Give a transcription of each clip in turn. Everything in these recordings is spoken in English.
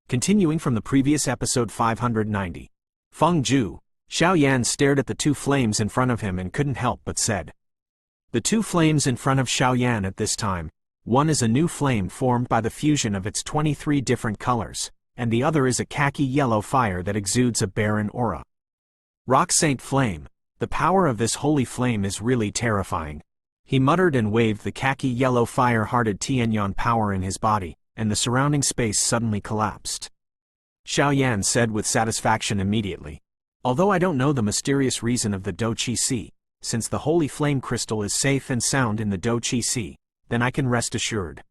Continuing from the previous episode 590. Feng Zhu. Xiao Yan stared at the two flames in front of him and couldn't help but said. The two flames in front of Xiao Yan at this time, one is a new flame formed by the fusion of its 23 different colors, and the other is a khaki yellow fire that exudes a barren aura. Rock Saint Flame. The power of this holy flame is really terrifying. He muttered and waved the khaki yellow fire-hearted Tianyan power in his body, and the surrounding space suddenly collapsed. Xiao Yan said with satisfaction immediately. Although I don't know the mysterious reason of the Do Qi Si, since the holy flame crystal is safe and sound in the Do Qi Si, then I can rest assured.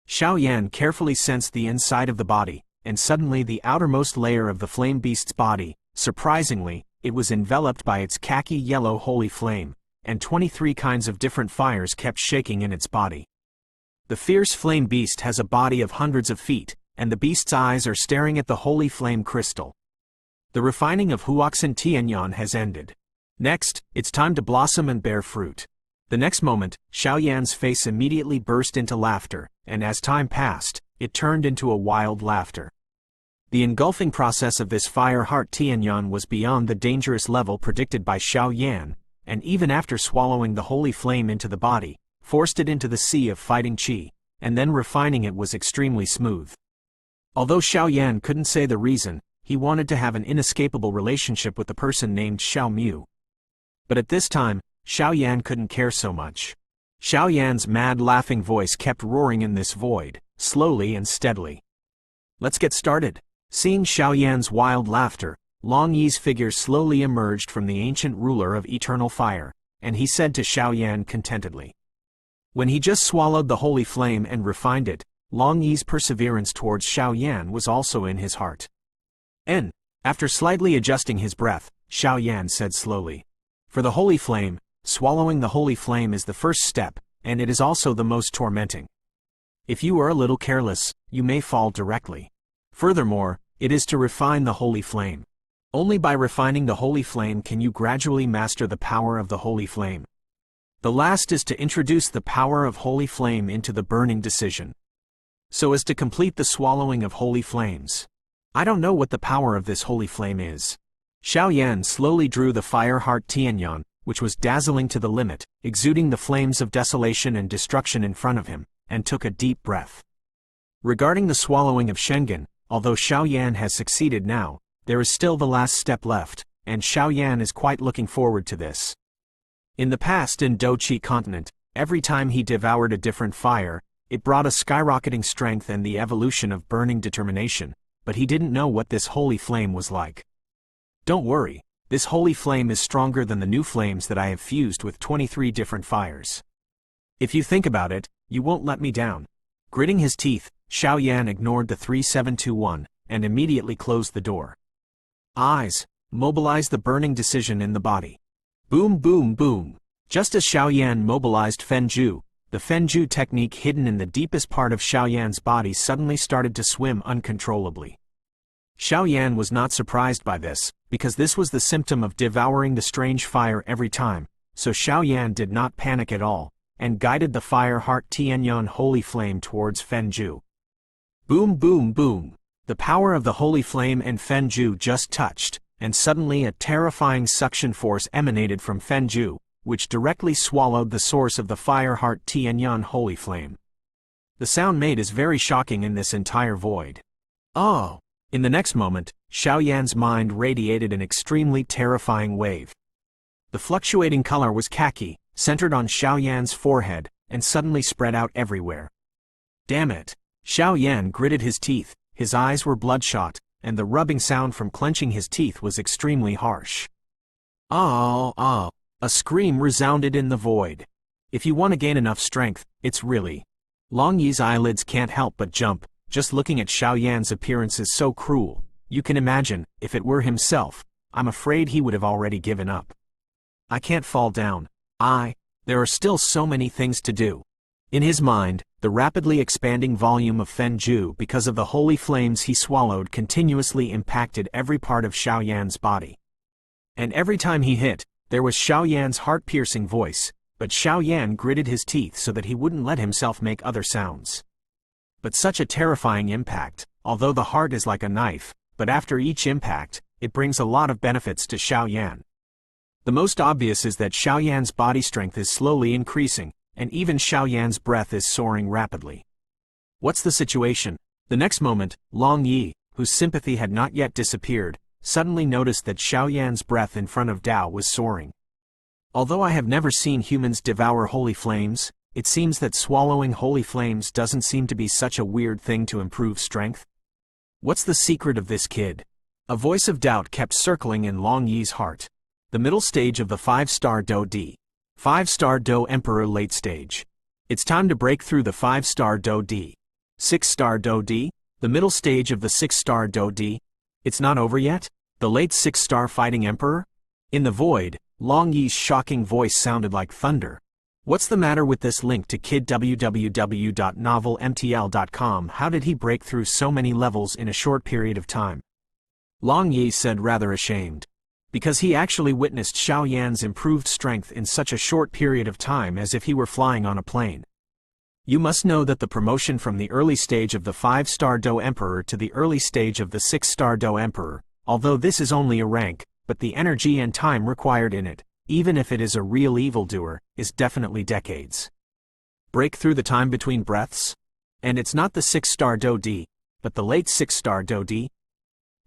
Xiao Yan carefully sensed the inside of the body, and suddenly the outermost layer of the flame beast's body, surprisingly, it was enveloped by its khaki yellow holy flame, and 23 kinds of different fires kept shaking in its body. The fierce flame beast has a body of hundreds of feet, and the beast's eyes are staring at the holy flame crystal. The refining of Huoxin Tianyan has ended. Next, it's time to blossom and bear fruit. The next moment, Xiao Yan's face immediately burst into laughter, and as time passed, it turned into a wild laughter. The engulfing process of this fire heart Tianyan was beyond the dangerous level predicted by Xiao Yan, and even after swallowing the holy flame into the body, forced it into the sea of fighting qi, and then refining it was extremely smooth. Although Xiao Yan couldn't say the reason, he wanted to have an inescapable relationship with the person named Xiao Mu. But at this time, Xiao Yan couldn't care so much. Xiao Yan's mad laughing voice kept roaring in this void, slowly and steadily. Let's get started. Seeing Xiao Yan's wild laughter, Long Yi's figure slowly emerged from the ancient ruler of eternal fire, and he said to Xiao Yan contentedly. When he just swallowed the holy flame and refined it, Long Yi's perseverance towards Xiao Yan was also in his heart. After slightly adjusting his breath, Xiao Yan said slowly. For the holy flame, swallowing the holy flame is the first step, and it is also the most tormenting. If you are a little careless, you may fall directly. Furthermore, it is to refine the holy flame. Only by refining the holy flame can you gradually master the power of the holy flame. The last is to introduce the power of holy flame into the burning decision, so as to complete the swallowing of holy flames. I don't know what the power of this holy flame is. Xiao Yan slowly drew the fire heart Tianyan, which was dazzling to the limit, exuding the flames of desolation and destruction in front of him, and took a deep breath. Regarding the swallowing of Shengen, although Xiao Yan has succeeded now, there is still the last step left, and Xiao Yan is quite looking forward to this. In the past in Do Qi continent, every time he devoured a different fire, it brought a skyrocketing strength and the evolution of burning determination, but he didn't know what this holy flame was like. Don't worry, this holy flame is stronger than the new flames that I have fused with 23 different fires. If you think about it, you won't let me down. Gritting his teeth, Xiao Yan ignored the 3721, and immediately closed the door. Eyes, mobilize the burning decision in the body. Boom boom boom. Just as Xiao Yan mobilized Feng Zhu, the Feng Zhu technique hidden in the deepest part of Xiao Yan's body suddenly started to swim uncontrollably. Xiao Yan was not surprised by this, because this was the symptom of devouring the strange fire every time, so Xiao Yan did not panic at all, and guided the fire heart Tianyan holy flame towards Feng Zhu. Boom boom boom. The power of the holy flame and Feng Zhu just touched, and suddenly a terrifying suction force emanated from Feng Zhu, which directly swallowed the source of the fire heart Tianyan holy flame. The sound made is very shocking in this entire void. Oh! In the next moment, Xiao Yan's mind radiated an extremely terrifying wave. The fluctuating color was khaki, centered on Xiao Yan's forehead, and suddenly spread out everywhere. Damn it! Xiao Yan gritted his teeth, his eyes were bloodshot, and the rubbing sound from clenching his teeth was extremely harsh. Oh! A scream resounded in the void. If you want to gain enough strength, it's really. Long Yi's eyelids can't help but jump. Just looking at Xiao Yan's appearance is so cruel. You can imagine, if it were himself, I'm afraid he would have already given up. I can't fall down. There are still so many things to do. In his mind, the rapidly expanding volume of Feng Zhu because of the holy flames he swallowed continuously impacted every part of Xiao Yan's body. And every time he hit, there was Xiao Yan's heart-piercing voice, but Xiao Yan gritted his teeth so that he wouldn't let himself make other sounds. But such a terrifying impact, although the heart is like a knife, but after each impact, it brings a lot of benefits to Xiaoyan. The most obvious is that Xiaoyan's body strength is slowly increasing, and even Xiaoyan's breath is soaring rapidly. What's the situation? The next moment, Long Yi, whose sympathy had not yet disappeared, suddenly noticed that Xiaoyan's breath in front of Dao was soaring. Although I have never seen humans devour holy flames, it seems that swallowing holy flames doesn't seem to be such a weird thing to improve strength. What's the secret of this kid? A voice of doubt kept circling in Long Yi's heart. The middle stage of the 5-star Do D. 5-star Do Emperor late stage. It's time to break through the 5-star Do D. 6-star Do D. The middle stage of the 6-star Do D. It's not over yet? The late 6-star fighting emperor? In the void, Long Yi's shocking voice sounded like thunder. What's the matter with this link to kid www.novelmtl.com? How did he break through so many levels in a short period of time? Long Yi said, rather ashamed. Because he actually witnessed Xiaoyan's improved strength in such a short period of time as if he were flying on a plane. You must know that the promotion from the early stage of the 5-star Do Emperor to the early stage of the 6-star Do Emperor, although this is only a rank, but the energy and time required in it, even if it is a real evildoer, is definitely decades. Break through the time between breaths? And it's not the 6-star Do D, but the late 6-star Do D?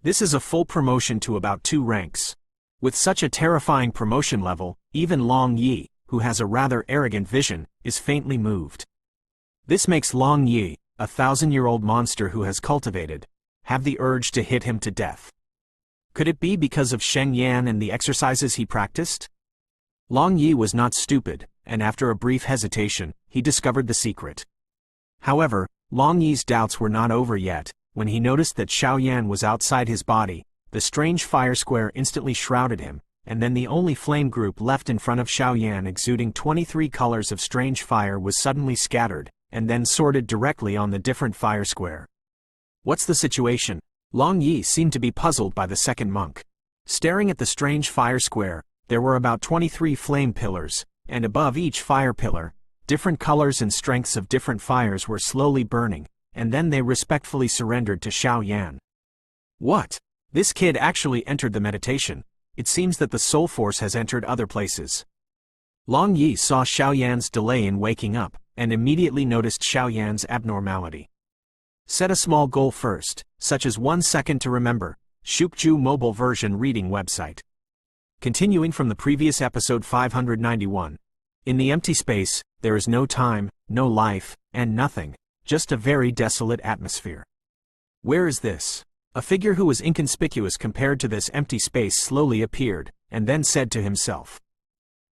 This is a full promotion to about 2 ranks. With such a terrifying promotion level, even Long Yi, who has a rather arrogant vision, is faintly moved. This makes Long Yi, a 1,000-year-old monster who has cultivated, have the urge to hit him to death. Could it be because of Sheng Yan and the exercises he practiced? Long Yi was not stupid, and after a brief hesitation, he discovered the secret. However, Long Yi's doubts were not over yet. When he noticed that Xiaoyan was outside his body, the strange fire square instantly shrouded him, and then the only flame group left in front of Xiaoyan exuding 23 colors of strange fire was suddenly scattered, and then sorted directly on the different fire square. What's the situation? Long Yi seemed to be puzzled by the second monk. Staring at the strange fire square, there were about 23 flame pillars, and above each fire pillar, different colors and strengths of different fires were slowly burning, and then they respectfully surrendered to Xiaoyan. What? This kid actually entered the meditation. It seems that the soul force has entered other places. Long Yi saw Xiaoyan's delay in waking up, and immediately noticed Xiaoyan's abnormality. Set a small goal first, such as 1 second to remember. Shukju mobile version reading website. Continuing from the previous episode 591. In the empty space, there is no time, no life, and nothing, just a very desolate atmosphere. Where is this? A figure who was inconspicuous compared to this empty space slowly appeared, and then said to himself.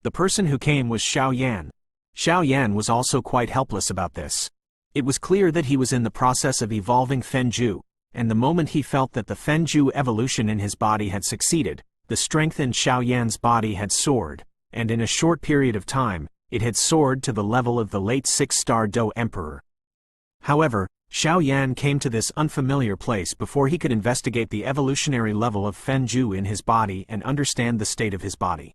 The person who came was Xiaoyan. Xiaoyan was also quite helpless about this. It was clear that he was in the process of evolving Fenju, and the moment he felt that the Fenju evolution in his body had succeeded, the strength in Xiaoyan's body had soared, and in a short period of time, it had soared to the level of the late 6-star Do Emperor. However, Xiaoyan came to this unfamiliar place before he could investigate the evolutionary level of Fenju in his body and understand the state of his body.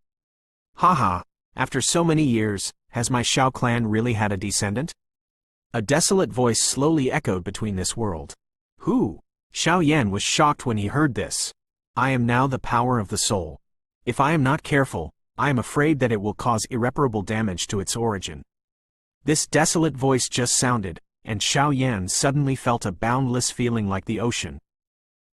Haha, after so many years, has my Xiao clan really had a descendant? A desolate voice slowly echoed between this world. Who? Xiaoyan was shocked when he heard this. I am now the power of the soul. If I am not careful, I am afraid that it will cause irreparable damage to its origin. This desolate voice just sounded, and Xiaoyan suddenly felt a boundless feeling like the ocean.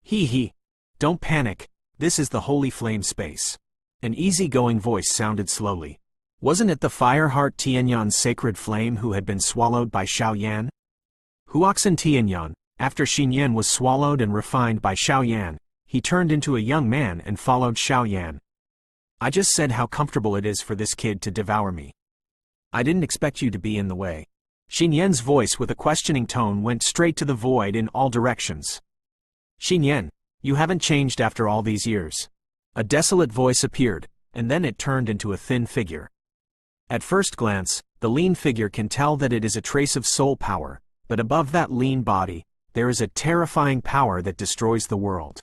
Hee. Don't panic, this is the holy flame space. An easy-going voice sounded slowly. Wasn't it the Fireheart Tianyan's sacred flame who had been swallowed by Xiaoyan? Huoxin Tianyan, after Xinyan was swallowed and refined by Xiaoyan, he turned into a young man and followed Xiaoyan. I just said how comfortable it is for this kid to devour me. I didn't expect you to be in the way. Xinyan's voice with a questioning tone went straight to the void in all directions. Xinyan, you haven't changed after all these years. A desolate voice appeared, and then it turned into a thin figure. At first glance, the lean figure can tell that it is a trace of soul power, but above that lean body, there is a terrifying power that destroys the world.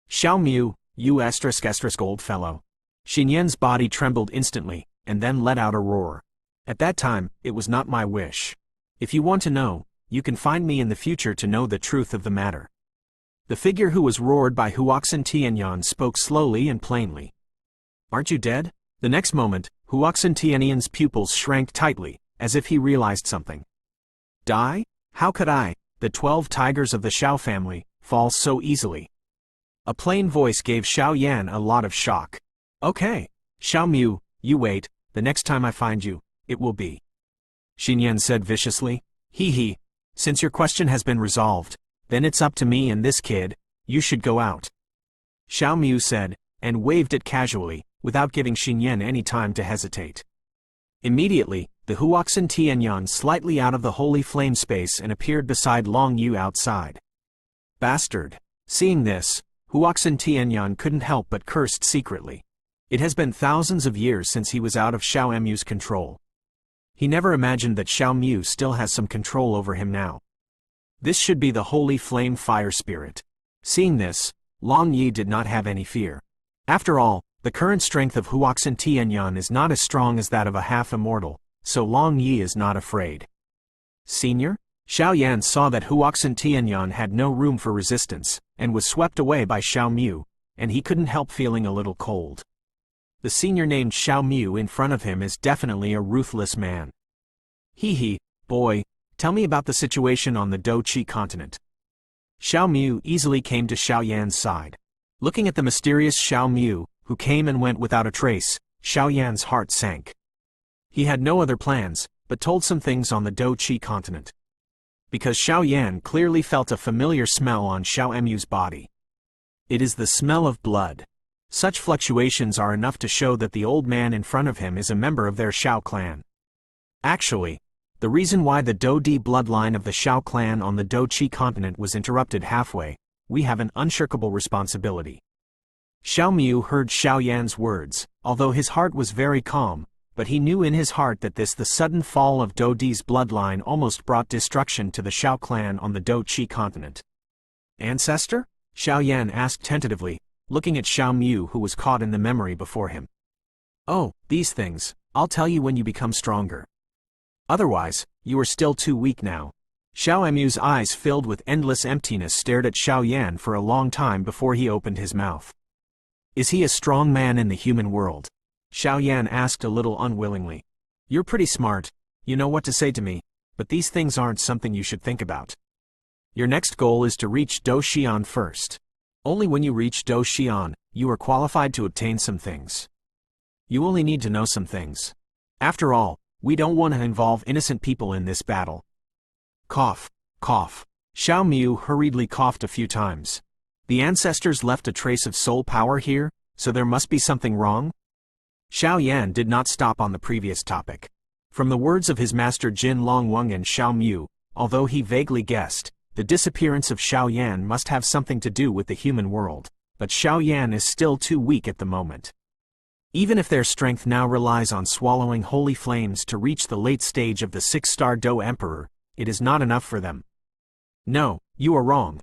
Xiao Mu, you *** old fellow. Xinyan's body trembled instantly, and then let out a roar. At that time, it was not my wish. If you want to know, you can find me in the future to know the truth of the matter. The figure who was roared by Huoxin Tianyan spoke slowly and plainly. Aren't you dead? The next moment, Huoxin Tianyan's pupils shrank tightly, as if he realized something. Die? How could I, the 12 tigers of the Xiao family, fall so easily? A plain voice gave Xiaoyan a lot of shock. Okay, Xiao Mu, you wait, the next time I find you, it will be. Xinyan said viciously. Hee, since your question has been resolved, then it's up to me and this kid, you should go out. Xiao Mu said, and waved it casually, without giving Xinyan any time to hesitate. Immediately, the Huoxin Tianyan slightly out of the holy flame space and appeared beside Long Yu outside. Bastard. Seeing this, Huoxin Tianyan couldn't help but cursed secretly. It has been thousands of years since he was out of Xiao Mu's control. He never imagined that Xiao Mu still has some control over him now. This should be the holy flame fire spirit. Seeing this, Long Yi did not have any fear. After all, the current strength of Huoxin Tianyan is not as strong as that of a half-immortal, so Long Yi is not afraid. Senior? Xiaoyan saw that Huoxin Tianyan had no room for resistance, and was swept away by Xiao Mu, and he couldn't help feeling a little cold. The senior named Xiao Mu in front of him is definitely a ruthless man. Hee, boy, tell me about the situation on the Doqi continent. Xiao Mu easily came to Xiaoyan's side. Looking at the mysterious Xiao Mu, who came and went without a trace, Xiaoyan's heart sank. He had no other plans, but told some things on the Doqi continent. Because Xiaoyan clearly felt a familiar smell on Xiao Mu's body. It is the smell of blood. Such fluctuations are enough to show that the old man in front of him is a member of their Xiao clan. Actually, the reason why the Dodi bloodline of the Xiao clan on the Doqi continent was interrupted halfway, we have an unshirkable responsibility. Xiao Mu heard Xiaoyan's words, although his heart was very calm, but he knew in his heart that the sudden fall of Dodi's bloodline almost brought destruction to the Xiao clan on the Doqi continent. Ancestor? Xiaoyan asked tentatively, looking at Xiao Mu who was caught in the memory before him. Oh, these things, I'll tell you when you become stronger. Otherwise, you are still too weak now. Xiao Mu's eyes filled with endless emptiness stared at Xiaoyan for a long time before he opened his mouth. Is he a strong man in the human world? Xiaoyan asked a little unwillingly. You're pretty smart, you know what to say to me, but these things aren't something you should think about. Your next goal is to reach Do Xian first. Only when you reach Do Xian, you are qualified to obtain some things. You only need to know some things. After all, we don't want to involve innocent people in this battle. Cough, cough. Xiao Mu hurriedly coughed a few times. The ancestors left a trace of soul power here, so there must be something wrong? Xiaoyan did not stop on the previous topic. From the words of his master Jin Longweng and Xiao Mu, although he vaguely guessed, the disappearance of Xiaoyan must have something to do with the human world, but Xiaoyan is still too weak at the moment. Even if their strength now relies on swallowing holy flames to reach the late stage of the 6-star Do Emperor, it is not enough for them. No, you are wrong.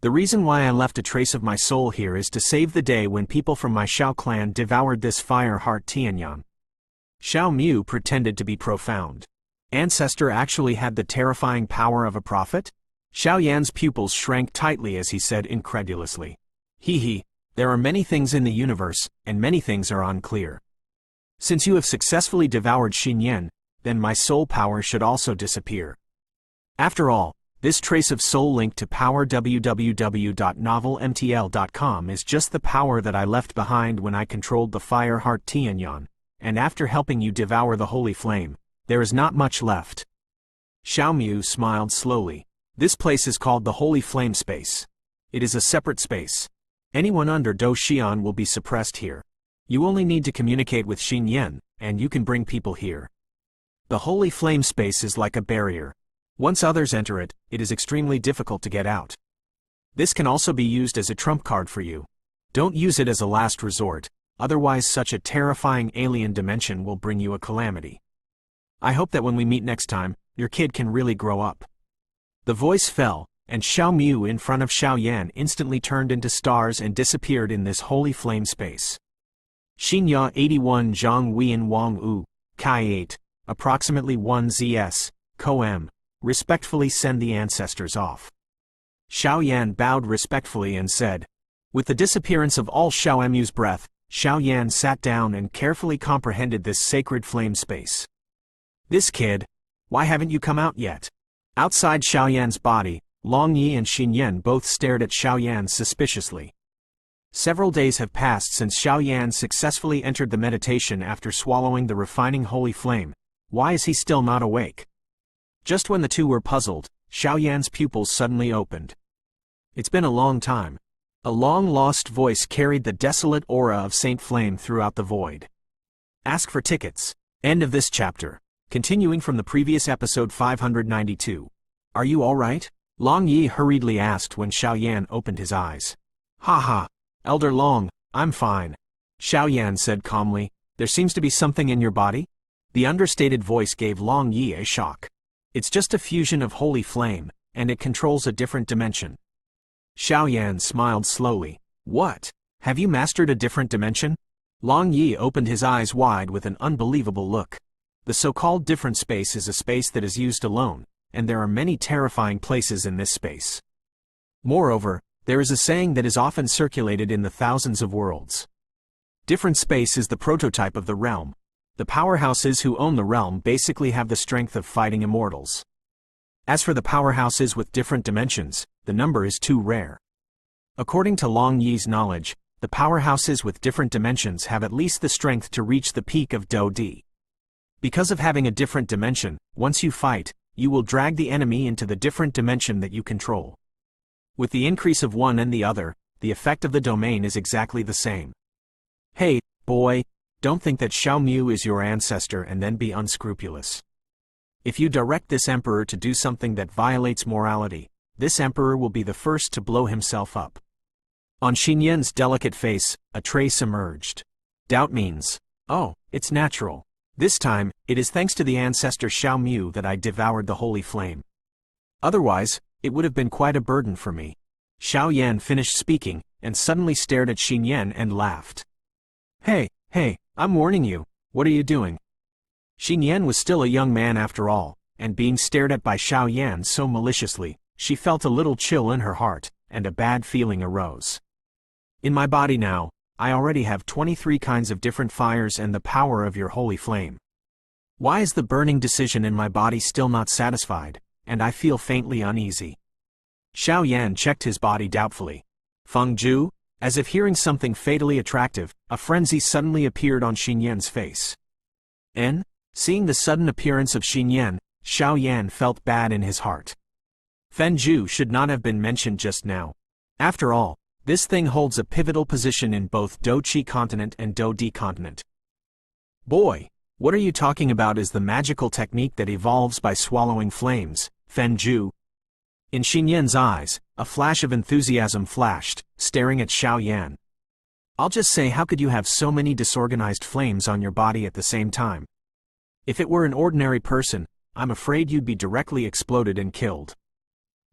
The reason why I left a trace of my soul here is to save the day when people from my Xiao clan devoured this fire heart Tianyan. Xiao Mu pretended to be profound. Ancestor actually had the terrifying power of a prophet? Xiaoyan's pupils shrank tightly as he said incredulously. Hee, there are many things in the universe, and many things are unclear. Since you have successfully devoured Xinyan, then my soul power should also disappear. After all, this trace of soul link to power www.novelmtl.com is just the power that I left behind when I controlled the fire heart Tianyan, and after helping you devour the holy flame, there is not much left. Xiao Mu smiled slowly. This place is called the Holy Flame Space. It is a separate space. Anyone under Do Xian will be suppressed here. You only need to communicate with Xinyan, and you can bring people here. The Holy Flame Space is like a barrier. Once others enter it, it is extremely difficult to get out. This can also be used as a trump card for you. Don't use it as a last resort, otherwise such a terrifying alien dimension will bring you a calamity. I hope that when we meet next time, your kid can really grow up. The voice fell, and Xiao Mu in front of Xiaoyan instantly turned into stars and disappeared in this holy flame space. Xinya 81 Zhang Wian Wang U, Kai 8, approximately 1 ZS, Co M. respectfully send the ancestors off." Xiao Yan bowed respectfully and said. With the disappearance of all Xiao Mu's breath, Xiao Yan sat down and carefully comprehended this sacred flame space. "This kid, why haven't you come out yet?" Outside Xiao Yan's body, Long Yi and Xin Yan both stared at Xiao Yan suspiciously. Several days have passed since Xiao Yan successfully entered the meditation after swallowing the refining holy flame. Why is he still not awake? Just when the two were puzzled, Xiao Yan's pupils suddenly opened. "It's been a long time." A long-lost voice carried the desolate aura of Saint Flame throughout the void. Ask for tickets. End of this chapter. Continuing from the previous episode 592. "Are you all right?" Long Yi hurriedly asked when Xiao Yan opened his eyes. "Ha, Elder Long, I'm fine," Xiao Yan said calmly. "There seems to be something in your body?" The understated voice gave Long Yi a shock. "It's just a fusion of holy flame, and it controls a different dimension." Xiao Yan smiled slowly. "What? Have you mastered a different dimension?" Long Yi opened his eyes wide with an unbelievable look. The so-called different space is a space that is used alone, and there are many terrifying places in this space. Moreover, there is a saying that is often circulated in the thousands of worlds. Different space is the prototype of the realm. The powerhouses who own the realm basically have the strength of fighting immortals. As for the powerhouses with different dimensions, the number is too rare. According to Long Yi's knowledge, the powerhouses with different dimensions have at least the strength to reach the peak of Do Di. Because of having a different dimension, once you fight, you will drag the enemy into the different dimension that you control. With the increase of one and the other, the effect of the domain is exactly the same. Hey, boy, don't think that Xiao Mu is your ancestor and then be unscrupulous. If you direct this emperor to do something that violates morality, this emperor will be the first to blow himself up. On Xin Yan's delicate face, a trace emerged. Doubt means, oh, it's natural. This time, it is thanks to the ancestor Xiao Mu that I devoured the holy flame. Otherwise, it would have been quite a burden for me. Xiao Yan finished speaking, and suddenly stared at Xin Yan and laughed. Hey, I'm warning you, what are you doing? Xin Yan was still a young man after all, and being stared at by Xiao Yan so maliciously, she felt a little chill in her heart, and a bad feeling arose. In my body now, I already have 23 kinds of different fires and the power of your holy flame. Why is the burning decision in my body still not satisfied, and I feel faintly uneasy? Xiao Yan checked his body doubtfully. Feng Zhu? As if hearing something fatally attractive, a frenzy suddenly appeared on Xin Yan's face. Seeing the sudden appearance of Xin Yan, Xiao Yan felt bad in his heart. Feng Zhu should not have been mentioned just now. After all, this thing holds a pivotal position in both Do Qi continent and Do Di continent. Boy, what are you talking about is the magical technique that evolves by swallowing flames, Feng Zhu. In Xin Yan's eyes, a flash of enthusiasm flashed, staring at Xiao Yan. I'll just say, how could you have so many disorganized flames on your body at the same time? If it were an ordinary person, I'm afraid you'd be directly exploded and killed.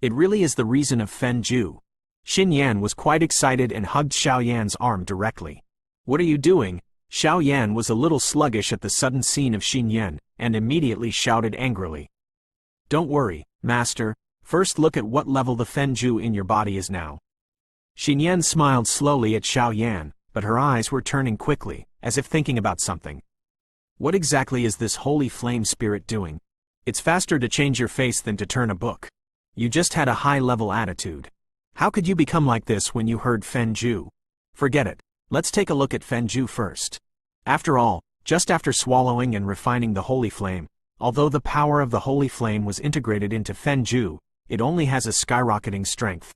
It really is the reason of Feng Zhu. Xin Yan was quite excited and hugged Xiao Yan's arm directly. What are you doing? Xiao Yan was a little sluggish at the sudden scene of Xin Yan, and immediately shouted angrily. Don't worry, master, first look at what level the Feng Zhu in your body is now. Xin Yan smiled slowly at Xiao Yan, but her eyes were turning quickly, as if thinking about something. What exactly is this holy flame spirit doing? It's faster to change your face than to turn a book. You just had a high-level attitude. How could you become like this when you heard Feng Zhu? Forget it. Let's take a look at Feng Zhu first. After all, just after swallowing and refining the holy flame, although the power of the holy flame was integrated into Feng Zhu, it only has a skyrocketing strength.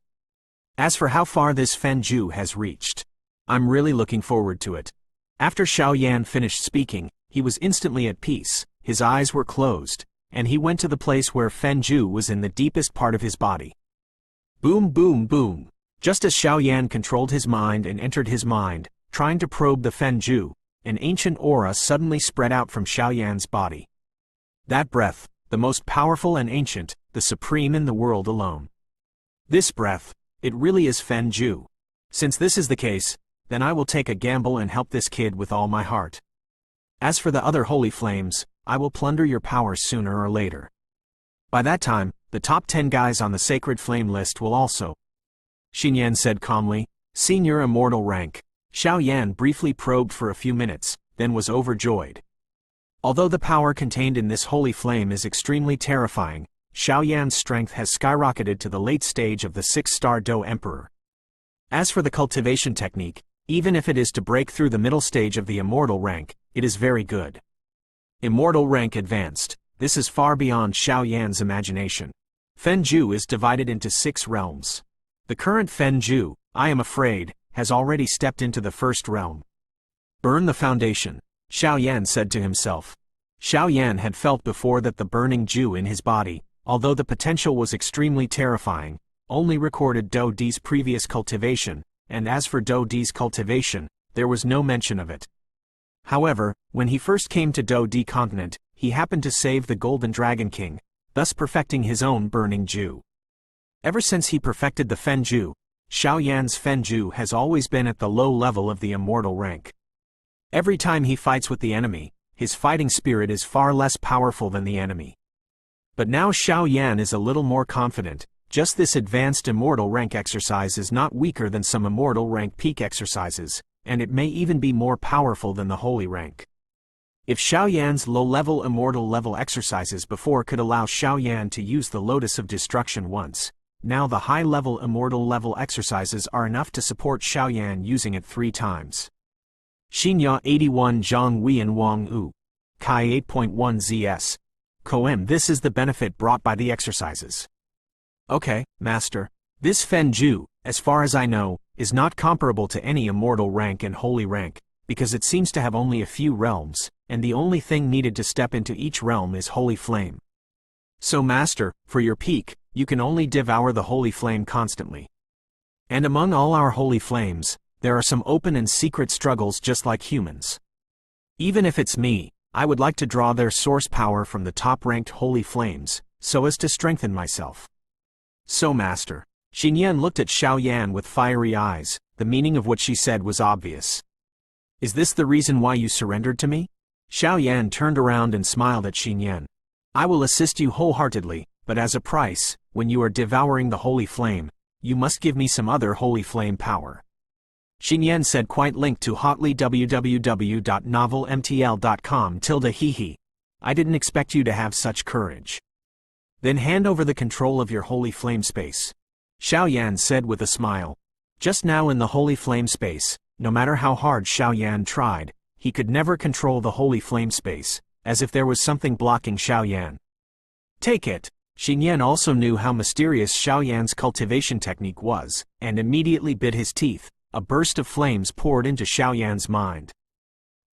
As for how far this Feng Zhu has reached, I'm really looking forward to it. After Xiao Yan finished speaking, he was instantly at peace, his eyes were closed, and he went to the place where Feng Zhu was in the deepest part of his body. Boom, boom, boom. Just as Xiao Yan controlled his mind and entered his mind, trying to probe the Feng Zhu, an ancient aura suddenly spread out from Xiao Yan's body. That breath, the most powerful and ancient, the supreme in the world alone. This breath, it really is Feng Zhu. Since this is the case, then I will take a gamble and help this kid with all my heart. As for the other holy flames, I will plunder your power sooner or later. By that time, the top 10 guys on the Sacred Flame list will also. Xinyan said calmly, Senior Immortal rank. Xiao Yan briefly probed for a few minutes, then was overjoyed. Although the power contained in this holy flame is extremely terrifying, Xiao Yan's strength has skyrocketed to the late stage of the 6-star Do Emperor. As for the cultivation technique, even if it is to break through the middle stage of the Immortal rank, it is very good. Immortal rank advanced. This is far beyond Xiao Yan's imagination. Fenju is divided into 6 realms. The current Fenju, I am afraid, has already stepped into the first realm. Burn the foundation, Xiao Yan said to himself. Xiao Yan had felt before that the burning Ju in his body, although the potential was extremely terrifying, only recorded Do D's previous cultivation, and as for Do D's cultivation, there was no mention of it. However, when he first came to Do D continent, he happened to save the Golden Dragon King, thus perfecting his own burning Ju. Ever since he perfected the Fenju, Xiao Yan's Fenju has always been at the low level of the Immortal rank. Every time he fights with the enemy, his fighting spirit is far less powerful than the enemy. But now Xiao Yan is a little more confident. Just this advanced Immortal rank exercise is not weaker than some Immortal rank peak exercises, and it may even be more powerful than the Holy rank. If Xiao Yan's low-level Immortal level exercises before could allow Xiao Yan to use the Lotus of Destruction once, now the high-level Immortal level exercises are enough to support Xiao Yan using it 3 times. Xinya 81 Zhang Weian Wang U. Kai 8.1 ZS. Koem. This is the benefit brought by the exercises. Okay, Master. This Fenju, as far as I know, is not comparable to any Immortal rank and Holy rank, because it seems to have only a few realms, and the only thing needed to step into each realm is Holy Flame. So Master, for your peak, you can only devour the Holy Flame constantly. And among all our Holy Flames, there are some open and secret struggles just like humans. Even if it's me, I would like to draw their source power from the top-ranked Holy Flames, so as to strengthen myself. So Master. Xinyan looked at Xiao Yan with fiery eyes. The meaning of what she said was obvious. Is this the reason why you surrendered to me? Xiao Yan turned around and smiled at Xinyan. I will assist you wholeheartedly, but as a price, when you are devouring the Holy Flame, you must give me some other Holy Flame power. Xinyan said, quite linked to hotly www.novelmtl.com/hehe. I didn't expect you to have such courage. Then hand over the control of your Holy Flame space. Xiao Yan said with a smile. Just now in the Holy Flame space, no matter how hard Xiao Yan tried, he could never control the Holy Flame space, as if there was something blocking Xiao Yan. Take it. Xinyan also knew how mysterious Xiao Yan's cultivation technique was, and immediately bit his teeth. A burst of flames poured into Xiao Yan's mind.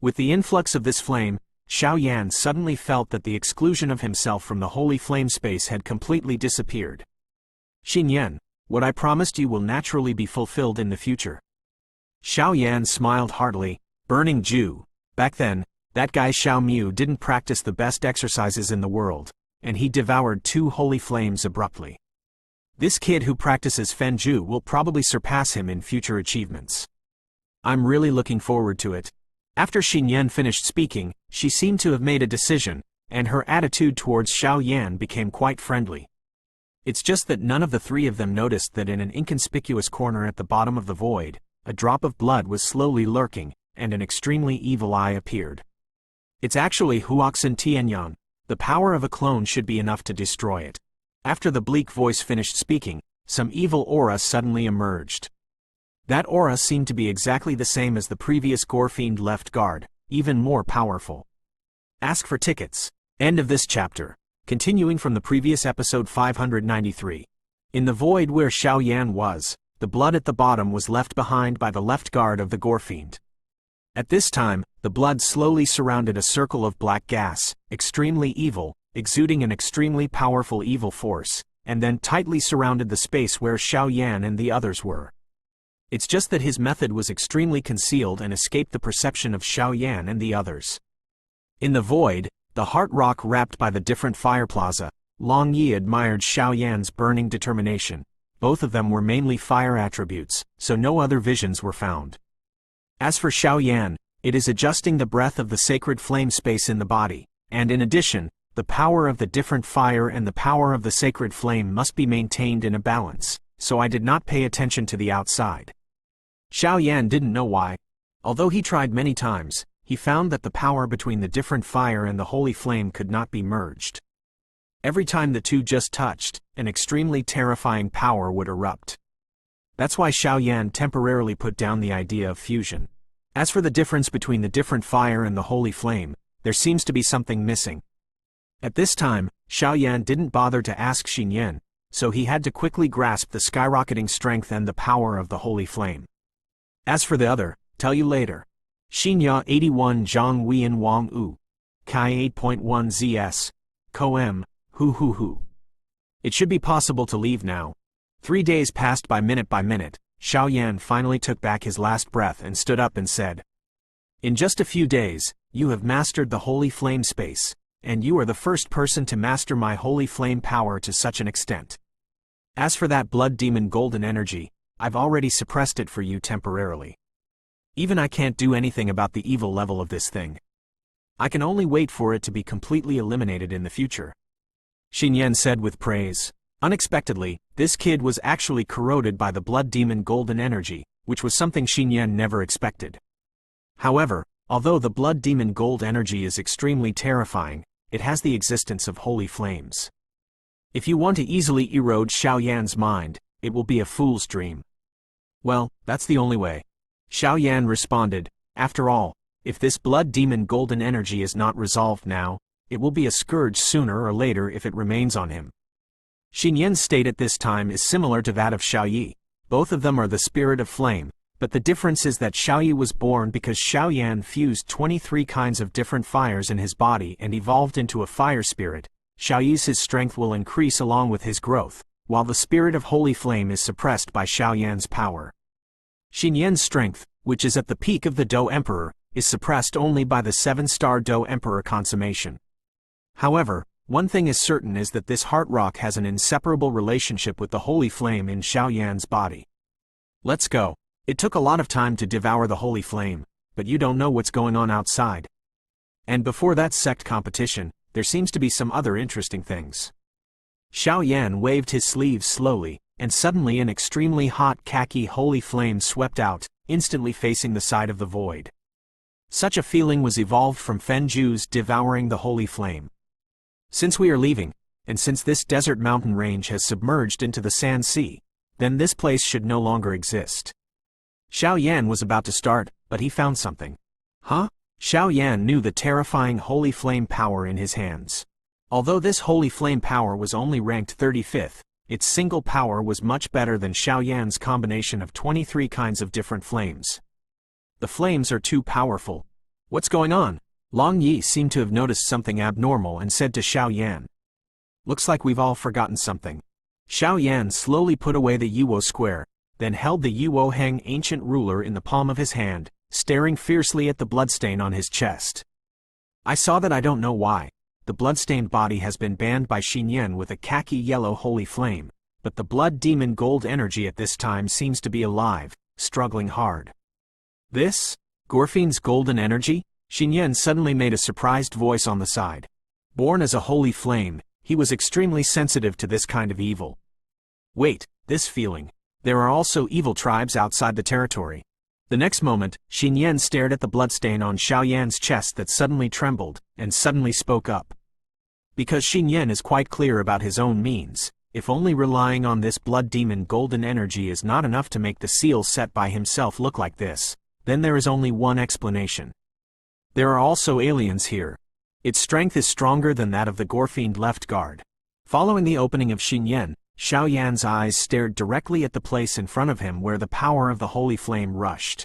With the influx of this flame, Xiao Yan suddenly felt that the exclusion of himself from the Holy Flame space had completely disappeared. Xinyan, what I promised you will naturally be fulfilled in the future. Xiao Yan smiled heartily. Burning Ju. Back then, that guy Xiao Mu didn't practice the best exercises in the world, and he devoured 2 Holy Flames abruptly. This kid who practices Fenju will probably surpass him in future achievements. I'm really looking forward to it. After Xinyan finished speaking, she seemed to have made a decision, and her attitude towards Xiao Yan became quite friendly. It's just that none of the 3 of them noticed that in an inconspicuous corner at the bottom of the void, a drop of blood was slowly lurking, and an extremely evil eye appeared. It's actually Huoxin Tianyan. The power of a clone should be enough to destroy it. After the bleak voice finished speaking, some evil aura suddenly emerged. That aura seemed to be exactly the same as the previous Gorefiend left guard, even more powerful. Ask for tickets. End of this chapter. Continuing from the previous episode 593. In the void where Xiao Yan was, the blood at the bottom was left behind by the left guard of the Gorefiend. At this time, the blood slowly surrounded a circle of black gas, extremely evil, exuding an extremely powerful evil force, and then tightly surrounded the space where Xiao Yan and the others were. It's just that his method was extremely concealed and escaped the perception of Xiao Yan and the others. In the void, the heart rock wrapped by the different fire plaza, Long Yi admired Xiao Yan's burning determination. Both of them were mainly fire attributes, so no other visions were found. As for Xiao Yan, it is adjusting the breath of the sacred flame space in the body, and in addition, The power of the different fire and the power of the sacred flame must be maintained in a balance, so I did not pay attention to the outside. Xiao Yan didn't know why. Although he tried many times, he found that the power between the different fire and the holy flame could not be merged. Every time the two just touched, an extremely terrifying power would erupt. That's why Xiao Yan temporarily put down the idea of fusion. As for the difference between the different fire and the holy flame, there seems to be something missing. At this time, Xiao Yan didn't bother to ask Xinyan, so he had to quickly grasp the skyrocketing strength and the power of the holy flame. As for the other, tell you later. Xinya 81 Zhang Wian Wang U. Kai 8.1 ZS. Koem, hu. It should be possible to leave now. 3 days passed by minute, Xiao Yan finally took back his last breath and stood up and said, "In just a few days, you have mastered the holy flame space, and you are the first person to master my holy flame power to such an extent. As for that blood demon golden energy, I've already suppressed it for you temporarily. Even I can't do anything about the evil level of this thing. I can only wait for it to be completely eliminated in the future." Xinyan said with praise. Unexpectedly, this kid was actually corroded by the blood demon golden energy, which was something Xinyan never expected. However, although the blood demon gold energy is extremely terrifying, it has the existence of holy flames. If you want to easily erode Xiao Yan's mind, it will be a fool's dream. Well, that's the only way. Xiao Yan responded, after all, if this blood demon golden energy is not resolved now, it will be a scourge sooner or later if it remains on him. Xinyan's state at this time is similar to that of Xiao Yi. Both of them are the spirit of flame, but the difference is that Xiao Yi was born because Xiao Yan fused 23 kinds of different fires in his body and evolved into a fire spirit. Xiao Yi's strength will increase along with his growth, while the spirit of holy flame is suppressed by Xiao Yan's power. Xinyan's strength, which is at the peak of the Dou Emperor, is suppressed only by the 7-star Dou Emperor consummation. However, one thing is certain is that this heart rock has an inseparable relationship with the holy flame in Xiao Yan's body. Let's go. It took a lot of time to devour the holy flame, but you don't know what's going on outside. And before that sect competition, there seems to be some other interesting things. Xiao Yan waved his sleeves slowly, and suddenly an extremely hot khaki holy flame swept out, instantly facing the side of the void. Such a feeling was evolved from Fenju's devouring the holy flame. Since we are leaving, and since this desert mountain range has submerged into the Sand Sea, then this place should no longer exist. Xiao Yan was about to start, but he found something. Huh? Xiao Yan knew the terrifying holy flame power in his hands. Although this holy flame power was only ranked 35th, its single power was much better than Xiao Yan's combination of 23 kinds of different flames. The flames are too powerful. What's going on? Long Yi seemed to have noticed something abnormal and said to Xiao Yan. Looks like we've all forgotten something. Xiao Yan slowly put away the Yuo square, then held the Yuo Heng ancient ruler in the palm of his hand, staring fiercely at the bloodstain on his chest. I saw that. I don't know why. The bloodstained body has been banned by Xinyan with a khaki yellow holy flame, but the blood demon gold energy at this time seems to be alive, struggling hard. This? Gorefiend's golden energy? Xinyan suddenly made a surprised voice on the side. Born as a holy flame, he was extremely sensitive to this kind of evil. Wait, this feeling. There are also evil tribes outside the territory. The next moment, Xinyan stared at the bloodstain on Xiao Yan's chest that suddenly trembled, and suddenly spoke up. Because Xinyan is quite clear about his own means, if only relying on this blood demon golden energy is not enough to make the seal set by himself look like this, then there is only one explanation. There are also aliens here. Its strength is stronger than that of the Gorefiend left guard. Following the opening of Xinyan, Xiao Yan's eyes stared directly at the place in front of him where the power of the holy flame rushed.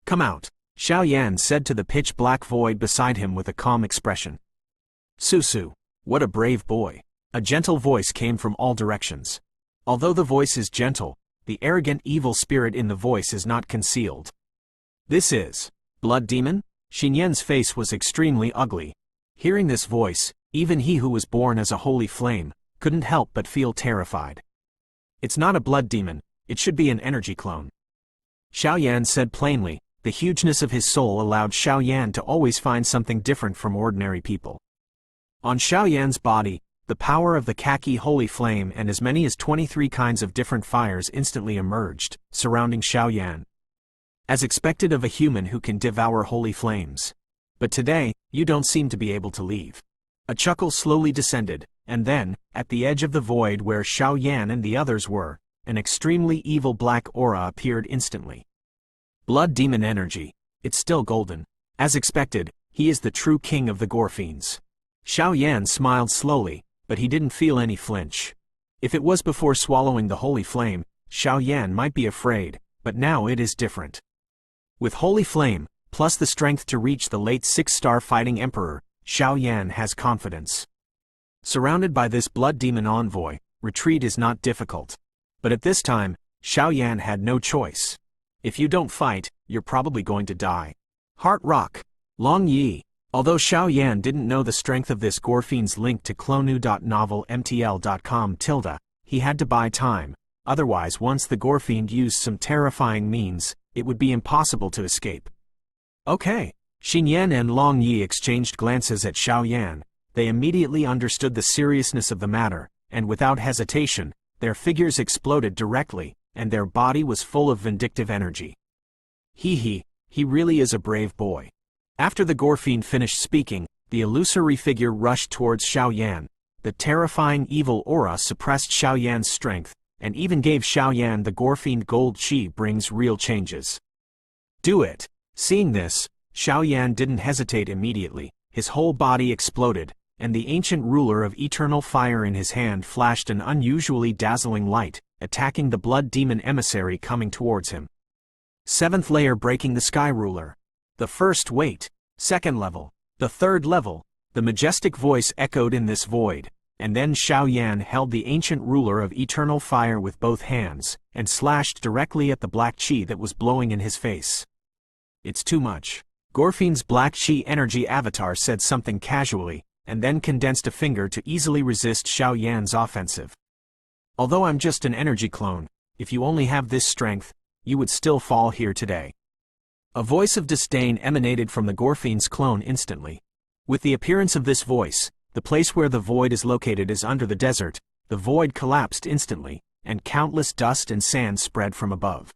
Come out, Xiao Yan said to the pitch-black void beside him with a calm expression. Susu, what a brave boy. A gentle voice came from all directions. Although the voice is gentle, the arrogant evil spirit in the voice is not concealed. This is Blood Demon? Xinyan's face was extremely ugly. Hearing this voice, even he who was born as a holy flame, couldn't help but feel terrified. It's not a blood demon, it should be an energy clone. Xiao Yan said plainly. The hugeness of his soul allowed Xiao Yan to always find something different from ordinary people. On Xiaoyan's body, the power of the khaki holy flame and as many as 23 kinds of different fires instantly emerged, surrounding Xiaoyan. As expected of a human who can devour holy flames. But today, you don't seem to be able to leave. A chuckle slowly descended, and then, at the edge of the void where Xiaoyan and the others were, an extremely evil black aura appeared instantly. Blood demon energy. It's still golden. As expected, he is the true king of the Gorefiends. Xiaoyan smiled slowly, but he didn't feel any flinch. If it was before swallowing the holy flame, Xiaoyan might be afraid, but now it is different. With holy flame, plus the strength to reach the late 6-star fighting emperor, Xiaoyan has confidence. Surrounded by this blood demon envoy, retreat is not difficult. But at this time, Xiaoyan had no choice. If you don't fight, you're probably going to die. Heart Rock. Long Yi. Although Xiaoyan didn't know the strength of this Gorefiend's link to clonu.novelmtl.com, he had to buy time, otherwise once the Gorefiend used some terrifying means, it would be impossible to escape. Okay. Xinyan and Long Yi exchanged glances at Xiaoyan. They immediately understood the seriousness of the matter, and without hesitation, their figures exploded directly, and their body was full of vindictive energy. He really is a brave boy. After the Gorefiend finished speaking, the illusory figure rushed towards Xiaoyan. The terrifying evil aura suppressed Xiaoyan's strength, and even gave Xiaoyan the Gorefiend gold chi brings real changes. Do it! Seeing this, Xiaoyan didn't hesitate immediately. His whole body exploded, and the ancient ruler of eternal fire in his hand flashed an unusually dazzling light, attacking the blood demon emissary coming towards him. 7th layer breaking the sky ruler. The first weight, 2nd level, the 3rd level, the majestic voice echoed in this void, and then Xiaoyan held the ancient ruler of eternal fire with both hands, and slashed directly at the black chi that was blowing in his face. It's too much. Gorefiend's black chi energy avatar said something casually, and then condensed a finger to easily resist Xiaoyan's offensive. Although I'm just an energy clone, if you only have this strength, you would still fall here today. A voice of disdain emanated from the Gorefiend's clone instantly. With the appearance of this voice, the place where the void is located is under the desert. The void collapsed instantly, and countless dust and sand spread from above.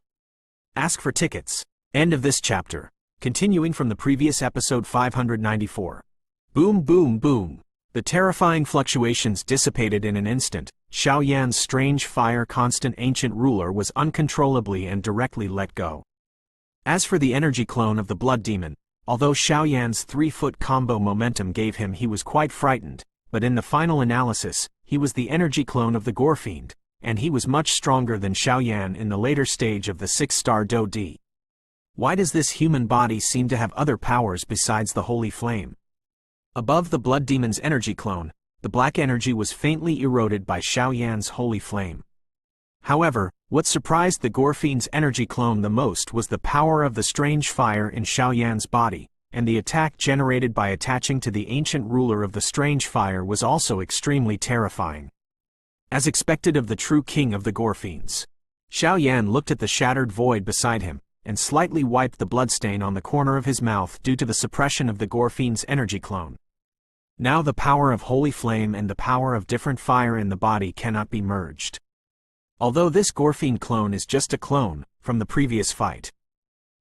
Ask for tickets. End of this chapter. Continuing from the previous episode 594. Boom boom boom. The terrifying fluctuations dissipated in an instant. Xiaoyan's strange fire constant ancient ruler was uncontrollably and directly let go. As for the energy clone of the blood demon, although Xiaoyan's 3-foot combo momentum gave him, he was quite frightened, but in the final analysis, he was the energy clone of the Gorefiend, and he was much stronger than Xiaoyan in the later stage of the 6-star Do Di. Why does this human body seem to have other powers besides the holy flame? Above the blood demon's energy clone, the black energy was faintly eroded by Xiaoyan's holy flame. However, what surprised the Gorefiend's energy clone the most was the power of the strange fire in Xiaoyan's body, and the attack generated by attaching to the ancient ruler of the strange fire was also extremely terrifying. As expected of the true king of the Gorefiends, Xiaoyan looked at the shattered void beside him, and slightly wiped the bloodstain on the corner of his mouth due to the suppression of the Gorefiend's energy clone. Now the power of holy flame and the power of different fire in the body cannot be merged. Although this Gorefiend clone is just a clone from the previous fight,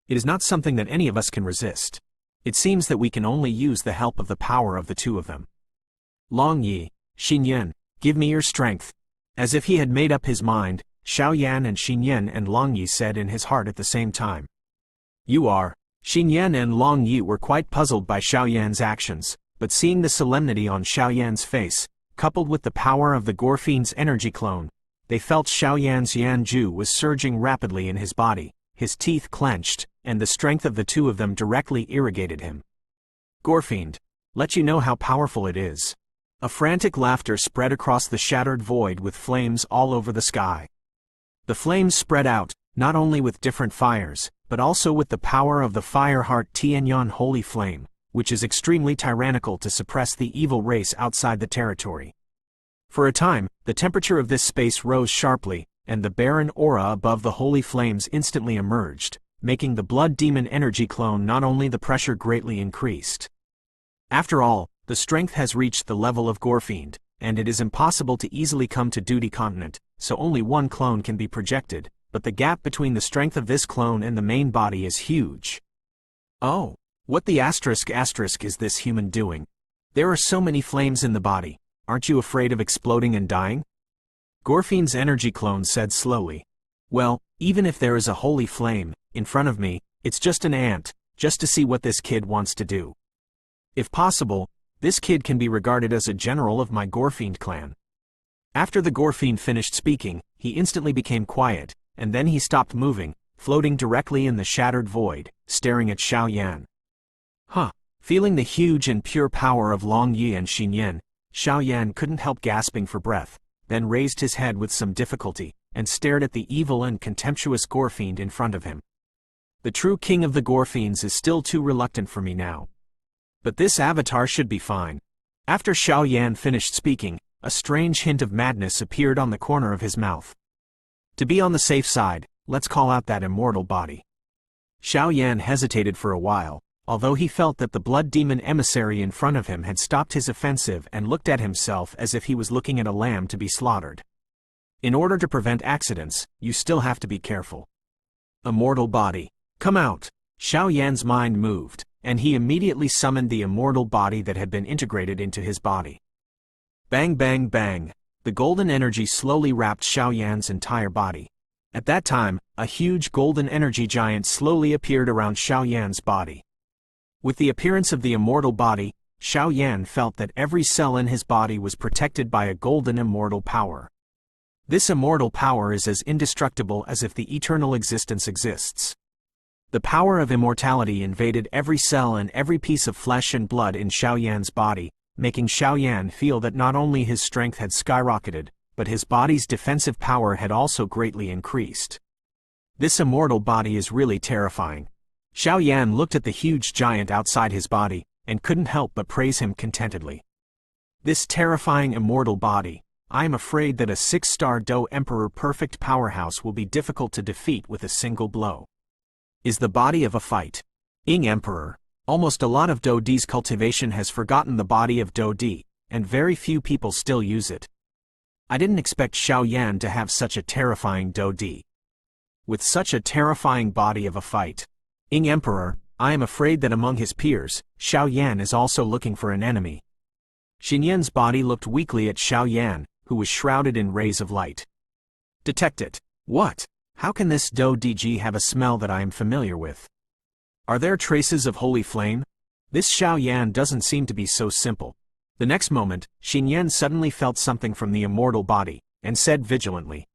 it is not something that any of us can resist. It seems that we can only use the help of the power of the two of them. Long Yi, Xinyan, give me your strength. As if he had made up his mind, Xiaoyan and Xinyan and Long Yi said in his heart at the same time. You are. Xinyan and Long Yi were quite puzzled by Xiaoyan's actions, but seeing the solemnity on Xiaoyan's face, coupled with the power of the Gorefiend's energy clone, they felt Xiaoyan's Yanju was surging rapidly in his body, his teeth clenched, and the strength of the two of them directly irrigated him. Gorefiend, let you know how powerful it is. A frantic laughter spread across the shattered void with flames all over the sky. The flames spread out, not only with different fires, but also with the power of the fire heart Tianyan holy flame, which is extremely tyrannical to suppress the evil race outside the territory. For a time, the temperature of this space rose sharply, and the barren aura above the holy flames instantly emerged, making the blood demon energy clone not only the pressure greatly increased. After all, The strength has reached the level of Gorefiend, and it is impossible to easily come to Duty Continent, so only one clone can be projected, but the gap between the strength of this clone and the main body is huge. Oh, what the asterisk is this human doing? There are so many flames in the body, aren't you afraid of exploding and dying? Gorefiend's energy clone said slowly. Well, even if there is a holy flame in front of me, it's just an ant, just to see what this kid wants to do. If possible, this kid can be regarded as a general of my Gorefiend clan. After the Gorefiend finished speaking, he instantly became quiet, and then he stopped moving, floating directly in the shattered void, staring at Xiao Yan. Feeling the huge and pure power of Long Yi and Xin Yan, Xiao Yan couldn't help gasping for breath, then raised his head with some difficulty, and stared at the evil and contemptuous Gorefiend in front of him. The true king of the Gorefiends is still too reluctant for me now. But this avatar should be fine. After Xiao Yan finished speaking, a strange hint of madness appeared on the corner of his mouth. To be on the safe side, let's call out that immortal body. Xiao Yan hesitated for a while, although he felt that the blood demon emissary in front of him had stopped his offensive and looked at himself as if he was looking at a lamb to be slaughtered. In order to prevent accidents, you still have to be careful. Immortal body, come out! Xiao Yan's mind moved, and he immediately summoned the immortal body that had been integrated into his body. Bang bang bang! The golden energy slowly wrapped Xiao Yan's entire body. At that time, a huge golden energy giant slowly appeared around Xiao Yan's body. With the appearance of the immortal body, Xiao Yan felt that every cell in his body was protected by a golden immortal power. This immortal power is as indestructible as if the eternal existence exists. The power of immortality invaded every cell and every piece of flesh and blood in Xiao Yan's body, making Xiao Yan feel that not only his strength had skyrocketed, but his body's defensive power had also greatly increased. This immortal body is really terrifying. Xiao Yan looked at the huge giant outside his body, and couldn't help but praise him contentedly. This terrifying immortal body, I am afraid that a 6-star Do Emperor perfect powerhouse will be difficult to defeat with a single blow. Is the body of a fight. Ing Emperor, almost a lot of Do D's cultivation has forgotten the body of Do D, and very few people still use it. I didn't expect Xiao Yan to have such a terrifying Do D. With such a terrifying body of a fight. Ing Emperor, I am afraid that among his peers, Xiao Yan is also looking for an enemy. Xin Yan's body looked weakly at Xiao Yan, who was shrouded in rays of light. Detect it. What? How can this Do DG have a smell that I am familiar with? Are there traces of holy flame? This Xiao Yan doesn't seem to be so simple. The next moment, Xin Yan suddenly felt something from the immortal body, and said vigilantly.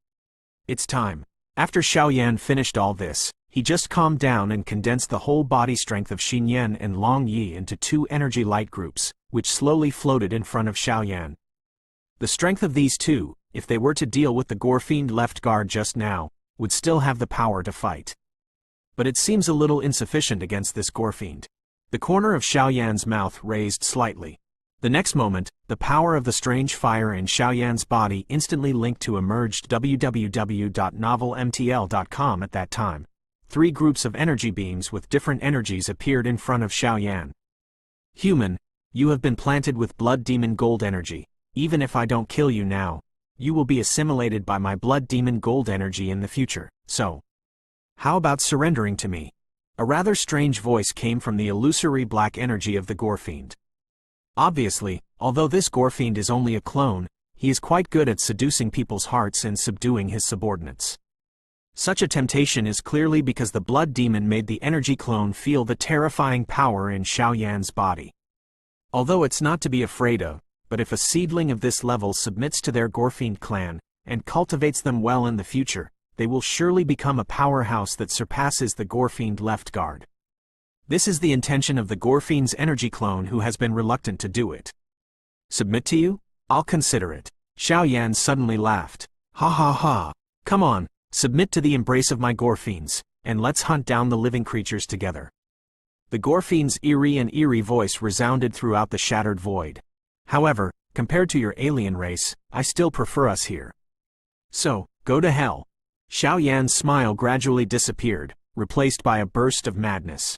It's time. After Xiao Yan finished all this, he just calmed down and condensed the whole body strength of Xin Yan and Long Yi into 2 energy light groups, which slowly floated in front of Xiao Yan. The strength of these two, if they were to deal with the Gorefiend left guard just now, would still have the power to fight. But it seems a little insufficient against this Gorefiend. The corner of Xiao Yan's mouth raised slightly. The next moment, the power of the strange fire in Xiao Yan's body instantly linked to emerged www.novelmtl.com at that time. 3 groups of energy beams with different energies appeared in front of Xiao Yan. Human, you have been planted with blood demon gold energy. Even if I don't kill you now, you will be assimilated by my blood demon gold energy in the future, so how about surrendering to me? A rather strange voice came from the illusory black energy of the Gorefiend. Obviously, although this Gorefiend is only a clone, he is quite good at seducing people's hearts and subduing his subordinates. Such a temptation is clearly because the blood demon made the energy clone feel the terrifying power in Xiao Yan's body. Although it's not to be afraid of, but if a seedling of this level submits to their Gorefiend clan, and cultivates them well in the future, they will surely become a powerhouse that surpasses the Gorefiend left guard. This is the intention of the Gorefiend's energy clone who has been reluctant to do it. Submit to you? I'll consider it. Xiao Yan suddenly laughed. Ha ha ha. Come on, submit to the embrace of my Gorefiends, and let's hunt down the living creatures together. The Gorefiend's eerie voice resounded throughout the shattered void. However, compared to your alien race, I still prefer us here. So, go to hell. Xiao Yan's smile gradually disappeared, replaced by a burst of madness.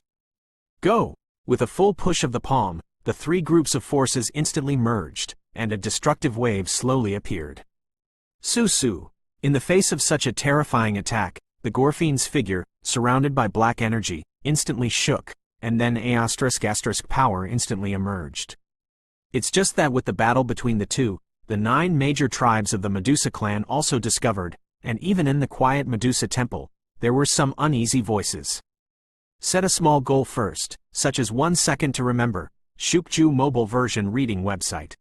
Go! With a full push of the palm, The three groups of forces instantly merged, and a destructive wave slowly appeared. Su. In the face of such a terrifying attack, the Gorefiend's figure, surrounded by black energy, instantly shook, and then *** power instantly emerged. It's just that with the battle between the two, the 9 major tribes of the Medusa clan also discovered, and even in the quiet Medusa temple, there were some uneasy voices. Set a small goal first, such as 1 second to remember. Shukju mobile version reading website.